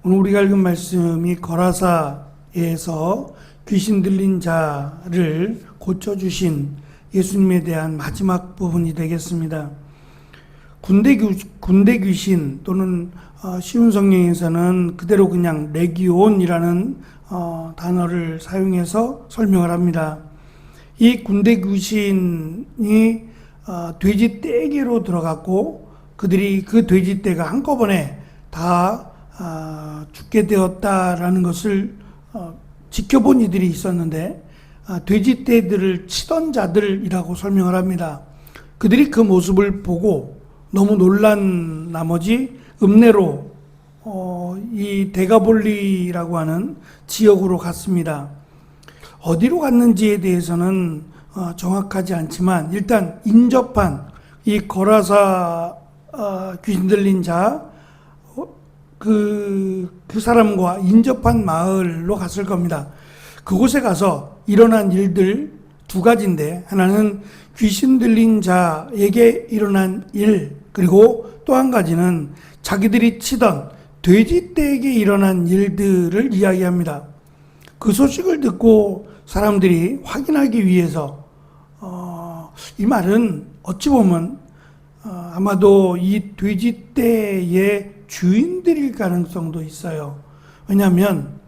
오늘 우리가 읽은 말씀이 거라사에서 귀신 들린 자를 고쳐주신 예수님에 대한 마지막 부분이 되겠습니다. 군대 귀신 또는 쉬운 성경에서는 그대로 그냥 레기온이라는 단어를 사용해서 설명을 합니다. 이 군대 귀신이 돼지 떼개로 들어갔고 그들이 그 돼지 떼가 한꺼번에 다 죽게 되었다라는 것을 지켜본 이들이 있었는데 돼지 떼들을 치던 자들이라고 설명을 합니다. 그들이 그 모습을 보고 너무 놀란 나머지 읍내로 이 데가볼리라고 하는 지역으로 갔습니다. 어디로 갔는지에 대해서는 정확하지 않지만 일단 인접한 이 거라사 귀신 들린 자 그 사람과 인접한 마을로 갔을 겁니다. 그곳에 가서 일어난 일들 두 가지인데 하나는 귀신 들린 자에게 일어난 일, 그리고 또 한 가지는 자기들이 치던 돼지떼에게 일어난 일들을 이야기합니다. 그 소식을 듣고 사람들이 확인하기 위해서 이 말은 어찌 보면 아마도 이 돼지떼의 주인들일 가능성도 있어요. 왜냐하면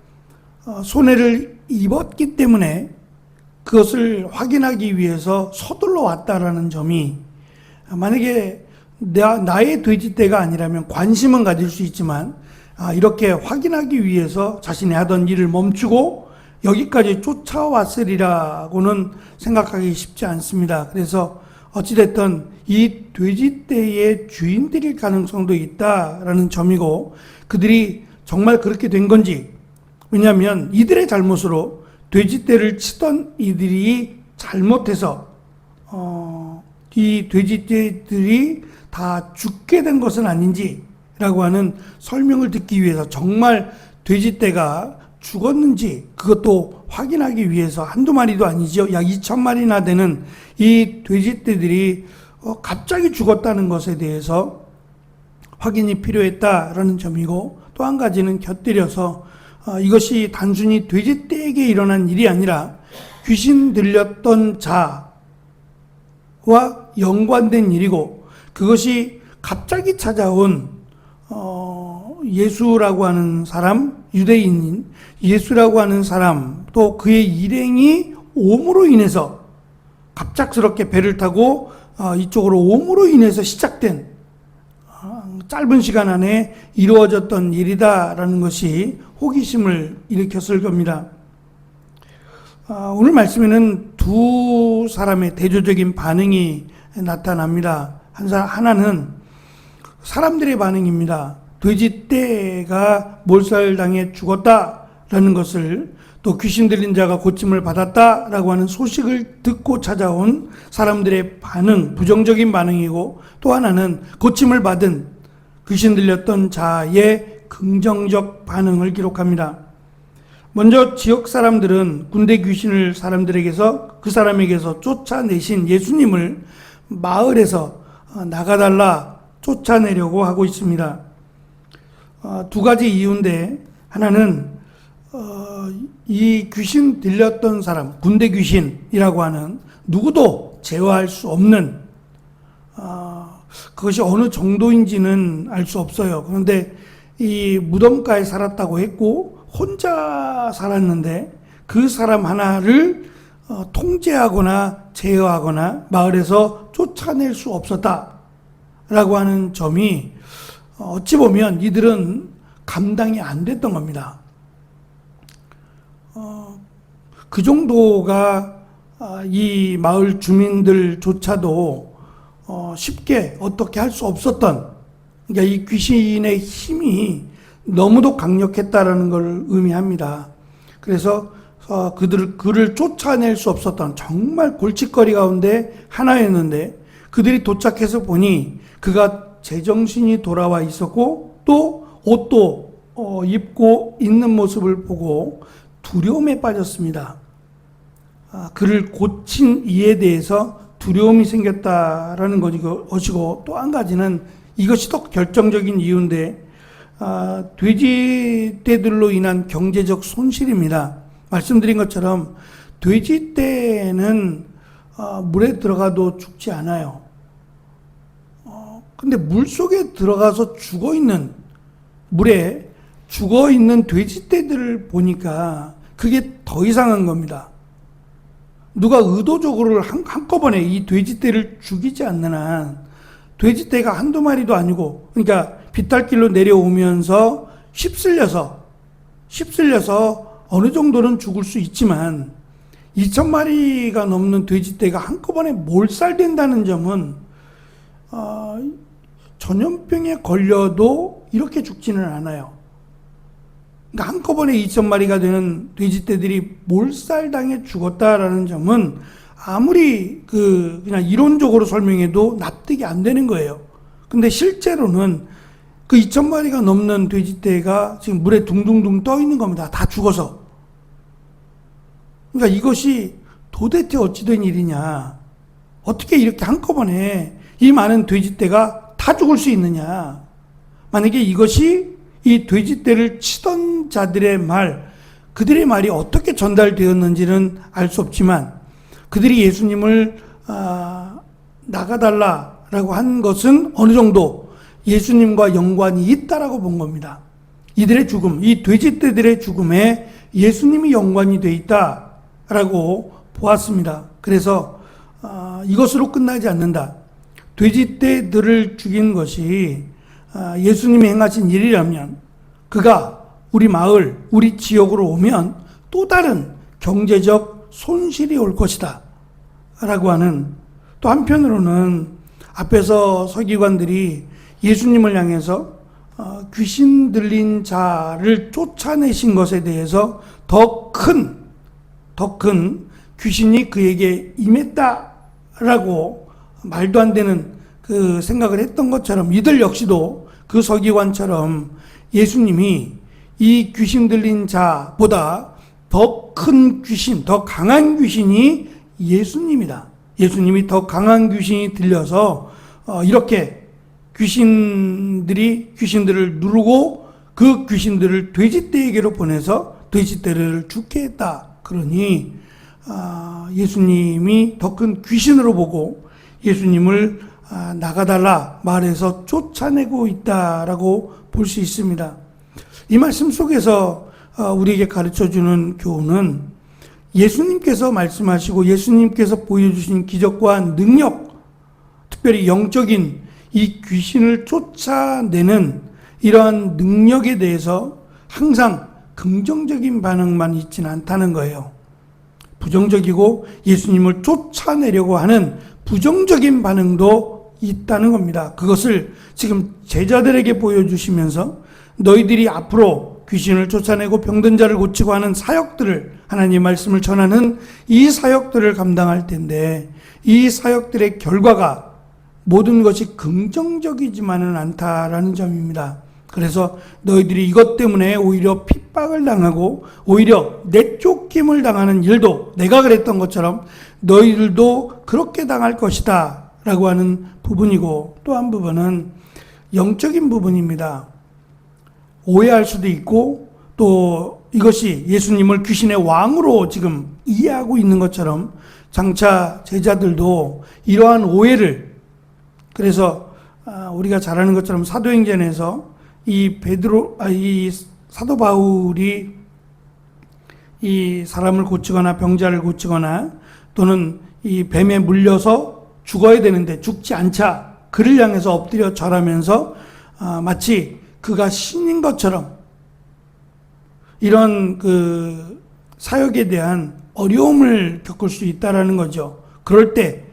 손해를 입었기 때문에 그것을 확인하기 위해서 서둘러 왔다라는 점이, 만약에 나의 돼지떼가 아니라면 관심은 가질 수 있지만 이렇게 확인하기 위해서 자신이 하던 일을 멈추고 여기까지 쫓아왔으리라고는 생각하기 쉽지 않습니다. 그래서 어찌됐든 이 돼지떼의 주인들일 가능성도 있다라는 점이고, 그들이 정말 그렇게 된 건지, 왜냐하면 이들의 잘못으로 돼지떼를 치던 이들이 잘못해서 이 돼지떼들이 다 죽게 된 것은 아닌지라고 하는 설명을 듣기 위해서 정말 돼지떼가 죽었는지 그것도 확인하기 위해서 한두 마리도 아니죠. 약 2,000마리나 되는 이 돼지떼들이 갑자기 죽었다는 것에 대해서 확인이 필요했다라는 점이고, 또 한 가지는 곁들여서 이것이 단순히 돼지떼에게 일어난 일이 아니라 귀신 들렸던 자와 연관된 일이고, 그것이 갑자기 찾아온 예수라고 하는 사람, 유대인인 예수라고 하는 사람, 또 그의 일행이 옴으로 인해서 갑작스럽게 배를 타고 이쪽으로 옴으로 인해서 시작된 짧은 시간 안에 이루어졌던 일이다라는 것이 호기심을 일으켰을 겁니다. 오늘 말씀에는 두 사람의 대조적인 반응이 나타납니다. 하나는 사람들의 반응입니다. 돼지떼가 몰살당해 죽었다라는 것을, 또 귀신 들린 자가 고침을 받았다라고 하는 소식을 듣고 찾아온 사람들의 반응, 부정적인 반응이고, 또 하나는 고침을 받은 귀신 들렸던 자의 긍정적 반응을 기록합니다. 먼저 지역 사람들은 군대 귀신을 그 사람에게서 쫓아내신 예수님을 마을에서 나가달라 쫓아내려고 하고 있습니다. 두 가지 이유인데, 하나는 이 귀신 들렸던 사람, 군대 귀신이라고 하는 누구도 제어할 수 없는, 그것이 어느 정도인지는 알 수 없어요. 그런데 이 무덤가에 살았다고 했고 혼자 살았는데 그 사람 하나를 통제하거나 제어하거나 마을에서 쫓아낼 수 없었다라고 하는 점이 어찌 보면 이들은 감당이 안 됐던 겁니다. 그 정도가 이 마을 주민들조차도 쉽게 어떻게 할 수 없었던, 그러니까 이 귀신의 힘이 너무도 강력했다라는 걸 의미합니다. 그래서 그를 쫓아낼 수 없었던 정말 골칫거리 가운데 하나였는데, 그들이 도착해서 보니 그가 제정신이 돌아와 있었고 또 옷도 입고 있는 모습을 보고 두려움에 빠졌습니다. 그를 고친 이에 대해서 두려움이 생겼다라는 것이고, 또 한 가지는 이것이 더 결정적인 이유인데, 돼지떼들로 인한 경제적 손실입니다. 말씀드린 것처럼 돼지떼는 물에 들어가도 죽지 않아요. 근데 물 속에 들어가서 물에 죽어 있는 돼지떼들을 보니까 그게 더 이상한 겁니다. 누가 의도적으로 한꺼번에 이 돼지떼를 죽이지 않는 한, 돼지떼가 한두 마리도 아니고, 그러니까 비탈길로 내려오면서 휩쓸려서 어느 정도는 죽을 수 있지만 2,000마리가 넘는 돼지떼가 한꺼번에 몰살된다는 점은 전염병에 걸려도 이렇게 죽지는 않아요. 그러니까 한꺼번에 2,000마리가 되는 돼지떼들이 몰살당해 죽었다라는 점은 아무리 그냥 이론적으로 설명해도 납득이 안 되는 거예요. 근데 실제로는 그 2,000마리가 넘는 돼지떼가 지금 물에 둥둥둥 떠 있는 겁니다. 다 죽어서. 그러니까 이것이 도대체 어찌된 일이냐. 어떻게 이렇게 한꺼번에 이 많은 돼지떼가 다 죽을 수 있느냐. 만약에 이것이 이 돼지떼를 치던 자들의 그들의 말이 어떻게 전달되었는지는 알 수 없지만 그들이 예수님을 나가달라라고 한 것은 어느 정도 예수님과 연관이 있다라고 본 겁니다. 이들의 죽음, 이 돼지떼들의 죽음에 예수님이 연관이 돼 있다라고 보았습니다. 그래서 이것으로 끝나지 않는다. 돼지떼들을 죽인 것이 예수님이 행하신 일이라면 그가 우리 마을, 우리 지역으로 오면 또 다른 경제적 손실이 올 것이다 라고 하는, 또 한편으로는 앞에서 서기관들이 예수님을 향해서 귀신 들린 자를 쫓아내신 것에 대해서 더 큰 귀신이 그에게 임했다라고 말도 안 되는 그 생각을 했던 것처럼 이들 역시도 그 서기관처럼 예수님이 이 귀신 들린 자보다 더 큰 귀신, 더 강한 귀신이 예수님이다. 예수님이 더 강한 귀신이 들려서 이렇게 귀신들을 누르고 그 귀신들을 돼지떼에게로 보내서 돼지떼를 죽게 했다. 그러니 예수님이 더 큰 귀신으로 보고 예수님을 나가달라 말해서 쫓아내고 있다라고 볼 수 있습니다. 이 말씀 속에서 우리에게 가르쳐주는 교훈은 예수님께서 말씀하시고 예수님께서 보여주신 기적과 능력, 특별히 영적인 이 귀신을 쫓아내는 이러한 능력에 대해서 항상 긍정적인 반응만 있지는 않다는 거예요. 부정적이고 예수님을 쫓아내려고 하는 부정적인 반응도 있다는 겁니다. 그것을 지금 제자들에게 보여주시면서 너희들이 앞으로 귀신을 쫓아내고 병든 자를 고치고 하는 사역들을, 하나님의 말씀을 전하는 이 사역들을 감당할 텐데 이 사역들의 결과가 모든 것이 긍정적이지만은 않다라는 점입니다. 그래서 너희들이 이것 때문에 오히려 핍박을 당하고 오히려 내쫓김을 당하는 일도 내가 그랬던 것처럼 너희들도 그렇게 당할 것이다 라고 하는 부분이고, 또 한 부분은 영적인 부분입니다. 오해할 수도 있고 또 이것이 예수님을 귀신의 왕으로 지금 이해하고 있는 것처럼 장차 제자들도 이러한 오해를, 그래서 우리가 잘 아는 것처럼 사도행전에서 이 사도 바울이 이 사람을 고치거나 병자를 고치거나 또는 이 뱀에 물려서 죽어야 되는데 죽지 않자 그를 향해서 엎드려 절하면서 마치 그가 신인 것처럼 이런 그 사역에 대한 어려움을 겪을 수 있다라는 거죠. 그럴 때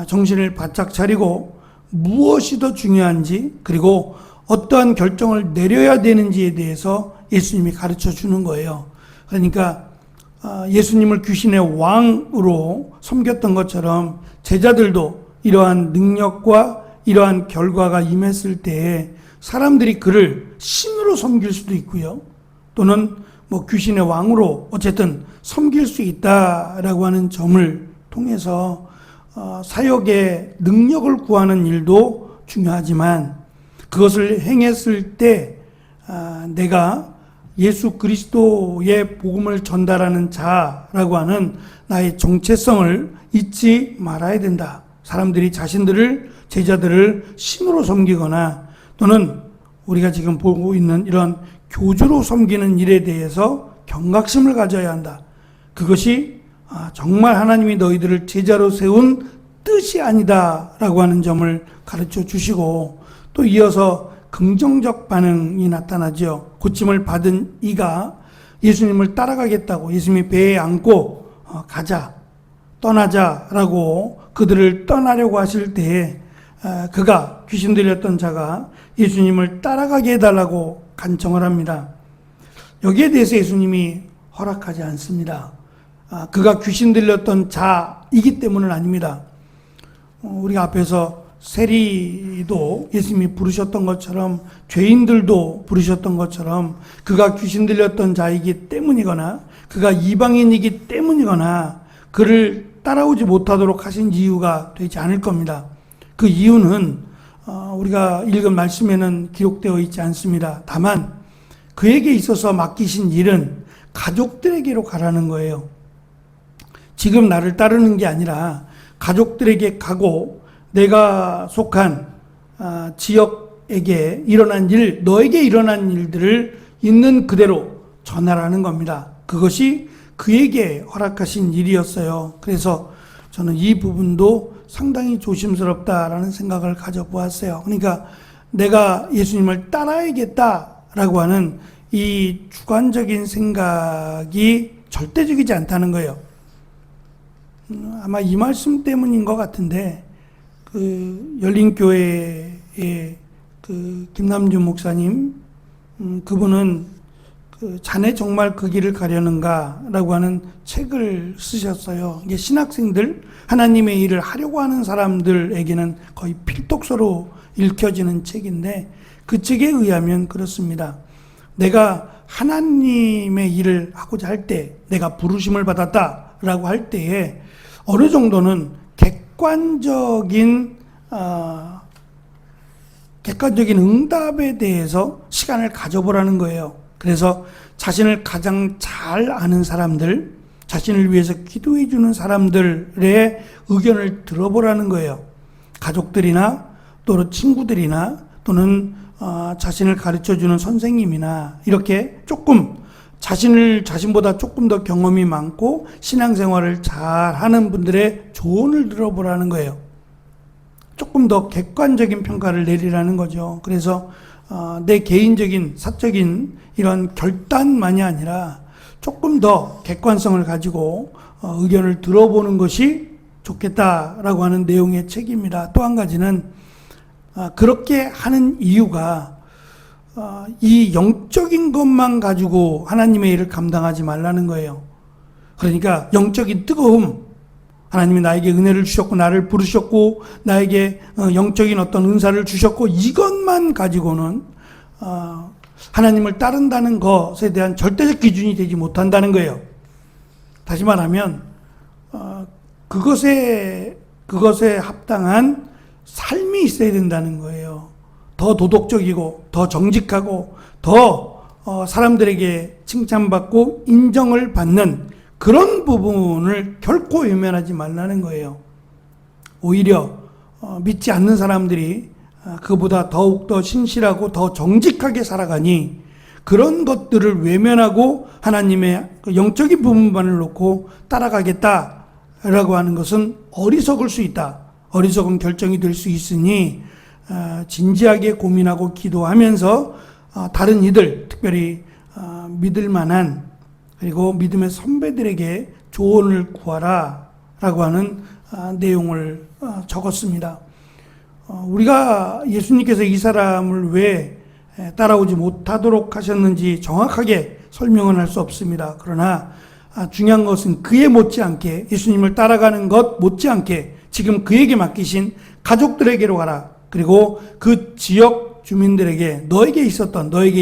정신을 바짝 차리고 무엇이 더 중요한지, 그리고 어떠한 결정을 내려야 되는지에 대해서 예수님이 가르쳐 주는 거예요. 그러니까 예수님을 귀신의 왕으로 섬겼던 것처럼 제자들도 이러한 능력과 이러한 결과가 임했을 때에 사람들이 그를 신으로 섬길 수도 있고요. 또는 귀신의 왕으로 어쨌든 섬길 수 있다라고 하는 점을 통해서 사역의 능력을 구하는 일도 중요하지만 그것을 행했을 때 내가 예수 그리스도의 복음을 전달하는 자라고 하는 나의 정체성을 잊지 말아야 된다. 사람들이 자신들을, 제자들을 신으로 섬기거나 또는 우리가 지금 보고 있는 이런 교주로 섬기는 일에 대해서 경각심을 가져야 한다. 그것이 정말 하나님이 너희들을 제자로 세운 뜻이 아니다 라고 하는 점을 가르쳐 주시고, 또 이어서 긍정적 반응이 나타나죠. 고침을 받은 이가 예수님을 따라가겠다고, 예수님이 배에 안고 가자, 떠나자라고 그들을 떠나려고 하실 때에 그가, 귀신 들렸던 자가 예수님을 따라가게 해달라고 간청을 합니다. 여기에 대해서 예수님이 허락하지 않습니다. 그가 귀신 들렸던 자이기 때문은 아닙니다. 우리가 앞에서 세리도 예수님이 부르셨던 것처럼, 죄인들도 부르셨던 것처럼 그가 귀신 들렸던 자이기 때문이거나 그가 이방인이기 때문이거나 그를 따라오지 못하도록 하신 이유가 되지 않을 겁니다. 그 이유는 우리가 읽은 말씀에는 기록되어 있지 않습니다. 다만 그에게 있어서 맡기신 일은 가족들에게로 가라는 거예요. 지금 나를 따르는 게 아니라 가족들에게 가고 내가 속한 지역에게 일어난 일, 너에게 일어난 일들을 있는 그대로 전하라는 겁니다. 그것이 그에게 허락하신 일이었어요. 그래서 저는 이 부분도 상당히 조심스럽다라는 생각을 가져보았어요. 그러니까 내가 예수님을 따라야겠다라고 하는 이 주관적인 생각이 절대적이지 않다는 거예요. 아마 이 말씀 때문인 것 같은데, 열린교회의 김남준 목사님, 그분은 자네 정말 그 길을 가려는가? 라고 하는 책을 쓰셨어요. 이게 신학생들, 하나님의 일을 하려고 하는 사람들에게는 거의 필독서로 읽혀지는 책인데, 그 책에 의하면 그렇습니다. 내가 하나님의 일을 하고자 할 때, 내가 부르심을 받았다라고 할 때에 어느 정도는 객관적인 응답에 대해서 시간을 가져보라는 거예요. 그래서 자신을 가장 잘 아는 사람들, 자신을 위해서 기도해 주는 사람들의 의견을 들어보라는 거예요. 가족들이나 또는 친구들이나 또는 자신을 가르쳐 주는 선생님이나 이렇게 조금 자신보다 조금 더 경험이 많고 신앙생활을 잘 하는 분들의 조언을 들어보라는 거예요. 조금 더 객관적인 평가를 내리라는 거죠. 그래서 내 개인적인 사적인 이런 결단만이 아니라 조금 더 객관성을 가지고 의견을 들어보는 것이 좋겠다라고 하는 내용의 책입니다. 또 한 가지는 그렇게 하는 이유가 이 영적인 것만 가지고 하나님의 일을 감당하지 말라는 거예요. 그러니까 영적인 뜨거움, 하나님이 나에게 은혜를 주셨고 나를 부르셨고 나에게 영적인 어떤 은사를 주셨고 이것만 가지고는 하나님을 따른다는 것에 대한 절대적 기준이 되지 못한다는 거예요. 다시 말하면 그것에 합당한 삶이 있어야 된다는 거예요. 더 도덕적이고 더 정직하고 더 사람들에게 칭찬받고 인정을 받는 그런 부분을 결코 외면하지 말라는 거예요. 오히려 믿지 않는 사람들이 그보다 더욱더 신실하고 더 정직하게 살아가니 그런 것들을 외면하고 하나님의 영적인 부분만을 놓고 따라가겠다라고 하는 것은 어리석을 수 있다. 어리석은 결정이 될 수 있으니 진지하게 고민하고 기도하면서 다른 이들, 특별히 믿을 만한 그리고 믿음의 선배들에게 조언을 구하라 라고 하는 내용을 적었습니다. 우리가 예수님께서 이 사람을 왜 따라오지 못하도록 하셨는지 정확하게 설명은 할 수 없습니다. 그러나 중요한 것은 그에 못지않게, 예수님을 따라가는 것 못지않게 지금 그에게 맡기신 가족들에게로 가라. 그리고 그 지역 주민들에게 너에게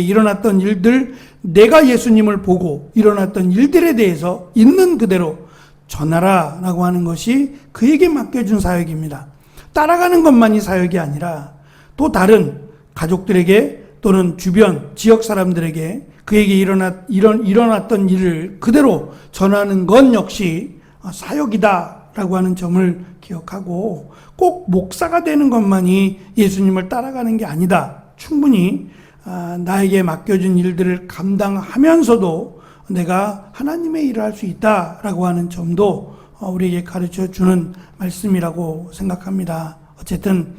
일어났던 일들, 내가 예수님을 보고 일어났던 일들에 대해서 있는 그대로 전하라 라고 하는 것이 그에게 맡겨준 사역입니다. 따라가는 것만이 사역이 아니라 또 다른 가족들에게, 또는 주변 지역 사람들에게 그에게 일어났던 일을 그대로 전하는 건 역시 사역이다라고 하는 점을 기억하고, 꼭 목사가 되는 것만이 예수님을 따라가는 게 아니다. 충분히 나에게 맡겨진 일들을 감당하면서도 내가 하나님의 일을 할 수 있다라고 하는 점도 우리에게 가르쳐 주는 말씀이라고 생각합니다. 어쨌든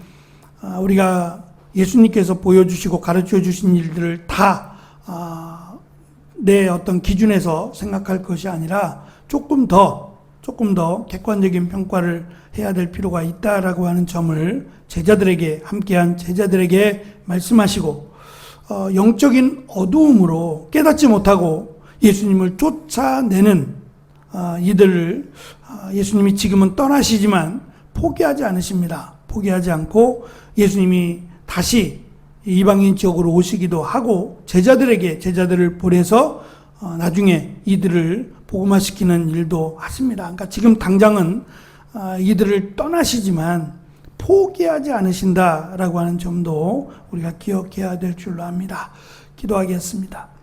우리가 예수님께서 보여주시고 가르쳐 주신 일들을 다 내 어떤 기준에서 생각할 것이 아니라 조금 더 객관적인 평가를 해야 될 필요가 있다라고 하는 점을 함께한 제자들에게 말씀하시고, 영적인 어두움으로 깨닫지 못하고 예수님을 쫓아내는 이들을 예수님이 지금은 떠나시지만 포기하지 않으십니다. 포기하지 않고 예수님이 다시 이방인 지역으로 오시기도 하고 제자들을 보내서 나중에 이들을 복음화시키는 일도 하십니다. 그러니까 지금 당장은 이들을 떠나시지만 포기하지 않으신다라고 하는 점도 우리가 기억해야 될 줄로 압니다. 기도하겠습니다.